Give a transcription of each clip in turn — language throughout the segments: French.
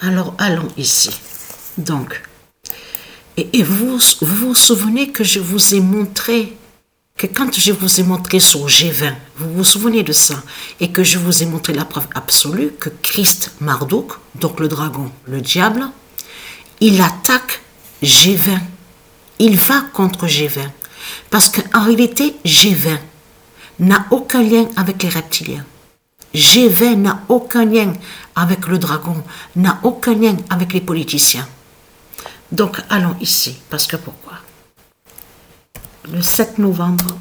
Alors, allons ici. Donc, et vous souvenez que je vous ai montré, que quand je vous ai montré sur G20, vous vous souvenez de ça, et que je vous ai montré la preuve absolue que Christ Marduk, donc le dragon, le diable, il attaque G20. Il va contre G20. Parce qu'en réalité, G20 n'a aucun lien avec les reptiliens. G20 n'a aucun lien avec le dragon, n'a aucun lien avec les politiciens. Donc, allons ici, parce que pourquoi? Le 7 novembre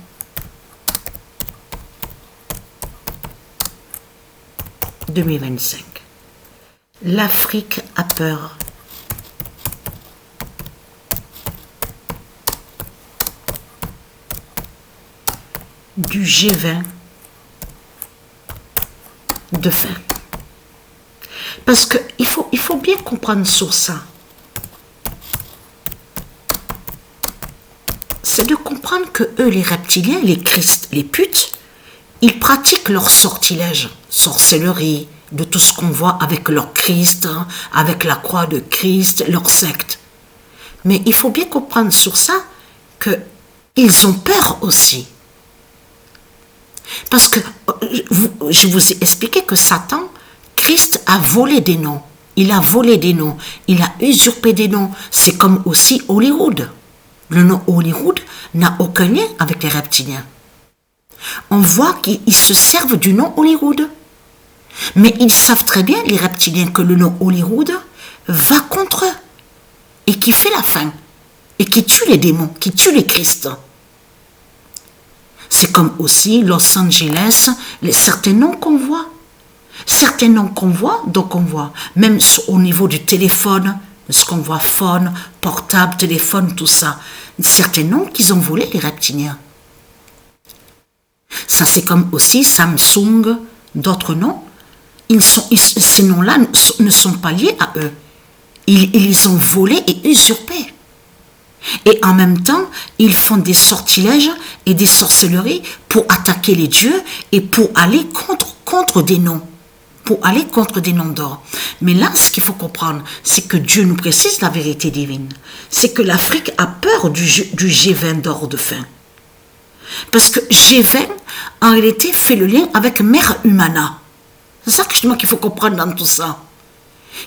2025, l'Afrique a peur. Du G20 de fin. Parce qu'il faut bien comprendre sur ça. C'est de comprendre que eux, les reptiliens, les Christ, les putes, ils pratiquent leur sortilège, sorcellerie, de tout ce qu'on voit avec leur Christ, avec la croix de Christ, leur secte. Mais il faut bien comprendre sur ça qu'ils ont peur aussi. Parce que je vous ai expliqué que Satan, Christ a volé des noms. Il a volé des noms. Il a usurpé des noms. C'est comme aussi Hollywood. Le nom Hollywood n'a aucun lien avec les reptiliens. On voit qu'ils se servent du nom Hollywood. Mais ils savent très bien, les reptiliens, que le nom Hollywood va contre eux. Et qui fait la fin. Et qui tue les démons, qui tue les Christ. C'est comme aussi Los Angeles, certains noms qu'on voit. Certains noms qu'on voit, donc on voit, même au niveau du téléphone, ce qu'on voit, phone, portable, téléphone, tout ça. Certains noms qu'ils ont volés, les reptiliens. Ça, c'est comme aussi Samsung, d'autres noms. Ces noms-là ne sont pas liés à eux. Ils les ont volés et usurpés. Et en même temps, ils font des sortilèges et des sorcelleries pour attaquer les dieux et pour aller contre des noms. Pour aller contre des noms d'or. Mais là, ce qu'il faut comprendre, c'est que Dieu nous précise la vérité divine. C'est que l'Afrique a peur du G20 d'or de fin. Parce que G20, en réalité, fait le lien avec Mère Humana. C'est ça justement qu'il faut comprendre dans tout ça.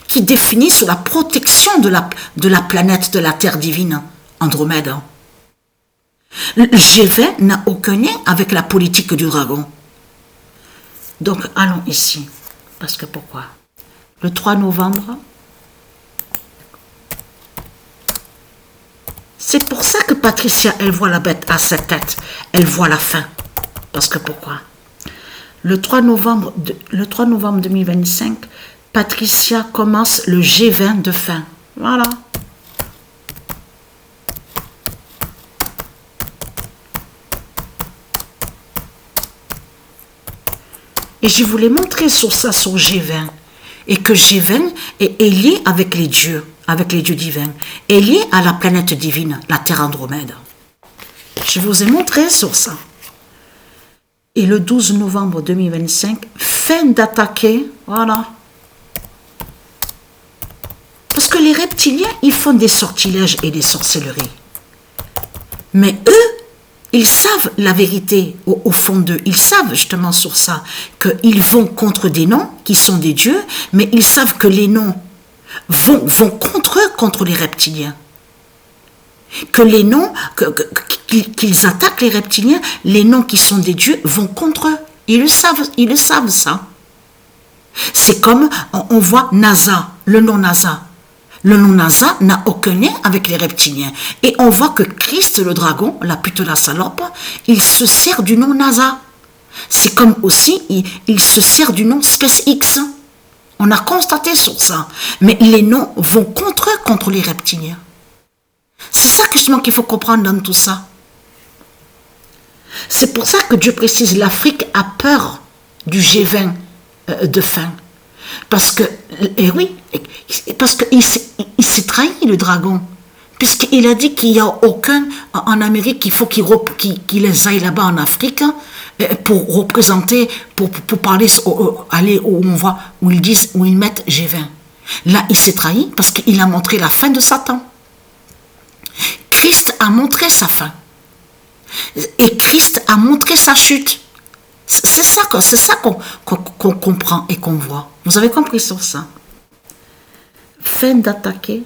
Qui définit sur la protection de la planète, de la Terre divine. Andromède. Le G20 n'a aucun lien avec la politique du dragon. Donc, allons ici. Parce que pourquoi? Le 3 novembre, c'est pour ça que Patricia, elle voit la bête à sa tête. Elle voit la fin. Parce que pourquoi? Le 3 novembre 2025, Patricia commence le G20 de fin. Voilà. Et je voulais montrer sur ça, sur G20. Et que G20 est lié avec les dieux divins. Est lié à la planète divine, la Terre Andromède. Je vous ai montré sur ça. Et le 12 novembre 2025, fin d'attaquer, voilà. Parce que les reptiliens, ils font des sortilèges et des sorcelleries. Mais eux, ils savent la vérité au fond d'eux. Ils savent justement sur ça qu'ils vont contre des noms qui sont des dieux, mais ils savent que les noms vont contre eux, contre les reptiliens. Que les noms, qu'ils attaquent les reptiliens, les noms qui sont des dieux vont contre eux. Ils le savent ça. C'est comme on voit NASA, le nom NASA. Le nom NASA n'a aucun lien avec les reptiliens. Et on voit que Christ, le dragon, la pute la salope, il se sert du nom NASA. C'est comme aussi, il se sert du nom SpaceX. On a constaté sur ça. Mais les noms vont contre eux, contre les reptiliens. C'est ça justement qu'il faut comprendre dans tout ça. C'est pour ça que Dieu précise, l'Afrique a peur du G20 de fin. Parce que, et oui, parce qu'il s'est trahi, le dragon. Puisqu'il a dit qu'il n'y a aucun en Amérique, il faut qu'il aille là-bas en Afrique pour représenter, pour parler, aller où on voit, où ils disent, où ils mettent G20. Là, il s'est trahi parce qu'il a montré la fin de Satan. Christ a montré sa fin. Et Christ a montré sa chute. C'est ça qu'on comprend et qu'on voit. Vous avez compris sur ça? Fin d'attaquer.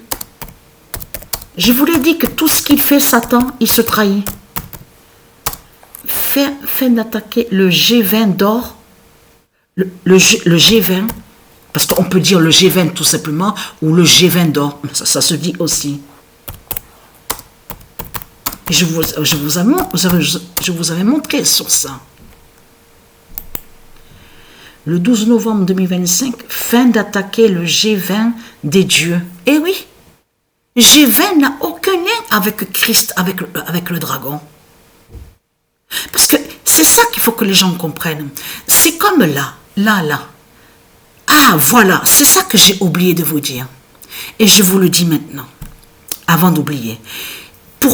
Je vous l'ai dit que tout ce qu'il fait Satan, il se trahit. Fin d'attaquer le G20 d'or. Le G20, parce qu'on peut dire le G20 tout simplement, ou le G20 d'or. Ça se dit aussi. Je vous avais montré sur ça. Le 12 novembre 2025, fin d'attaquer le G20 des dieux. Eh oui, G20 n'a aucun lien avec Christ, avec le dragon. Parce que c'est ça qu'il faut que les gens comprennent. C'est comme là. Ah, voilà, c'est ça que j'ai oublié de vous dire. Et je vous le dis maintenant, avant d'oublier.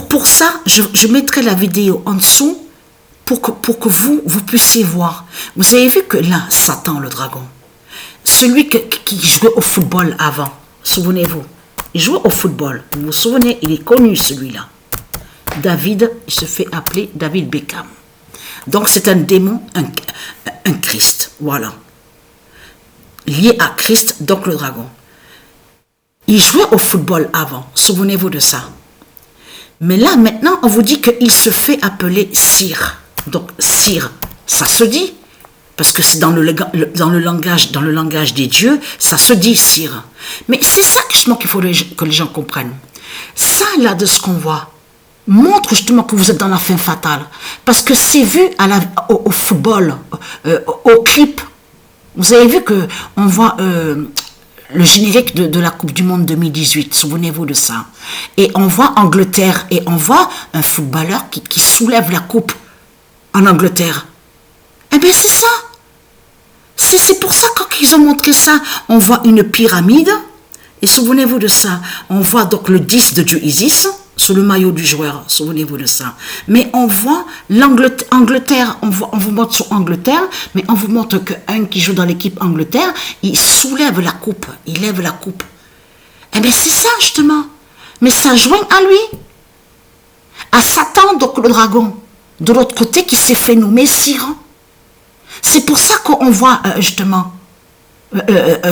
Pour ça, je mettrai la vidéo en dessous pour que vous puissiez voir. Vous avez vu que là, Satan, le dragon, celui qui jouait au football avant, souvenez-vous, il jouait au football. Vous vous souvenez, il est connu celui-là. David, il se fait appeler David Beckham. Donc c'est un démon, un Christ, voilà. Lié à Christ, donc le dragon. Il jouait au football avant, souvenez-vous de ça. Mais là, maintenant, on vous dit qu'il se fait appeler Sire. Donc, Sire, ça se dit, parce que c'est dans le langage des dieux, ça se dit Sire. Mais c'est ça justement qu'il faut que les gens comprennent. Ça, là, de ce qu'on voit, montre justement que vous êtes dans la fin fatale. Parce que c'est vu au football, au clip. Vous avez vu qu'on voit le générique de la Coupe du Monde 2018, souvenez-vous de ça. Et on voit Angleterre, et on voit un footballeur qui soulève la coupe en Angleterre. Eh bien c'est ça. C'est pour ça qu'ils ont montré ça. On voit une pyramide, et souvenez-vous de ça. On voit donc le 10 de Dieu Isis, sur le maillot du joueur, souvenez-vous de ça. Mais on voit l'Angleterre, on vous montre sur Angleterre, mais on vous montre qu'un qui joue dans l'équipe Angleterre, il soulève la coupe, il lève la coupe. Eh bien c'est ça justement. Mais ça joint à lui. À Satan, donc le dragon, de l'autre côté, qui s'est fait nommer Sire. C'est pour ça qu'on voit justement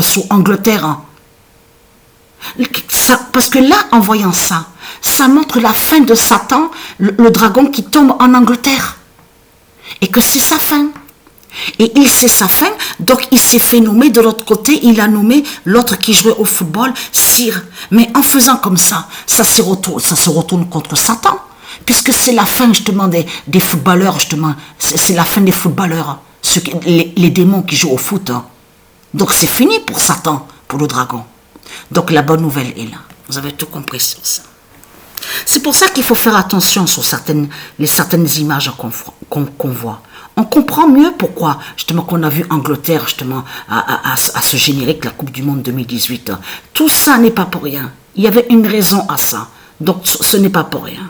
sur Angleterre. Parce que là, en voyant ça, ça montre la fin de Satan, le dragon qui tombe en Angleterre. Et que c'est sa fin. Et il sait sa fin, donc il s'est fait nommer de l'autre côté, il a nommé l'autre qui jouait au football, Sire. Mais en faisant comme ça se retourne contre Satan, puisque c'est la fin justement des footballeurs, justement. C'est la fin des footballeurs, les démons qui jouent au foot. Donc c'est fini pour Satan, pour le dragon. Donc la bonne nouvelle est là. Vous avez tout compris sur ça. C'est pour ça qu'il faut faire attention sur certaines images qu'on voit. On comprend mieux pourquoi, justement, qu'on a vu Angleterre, justement, à ce générique, la Coupe du Monde 2018. Tout ça n'est pas pour rien. Il y avait une raison à ça. Donc ce n'est pas pour rien.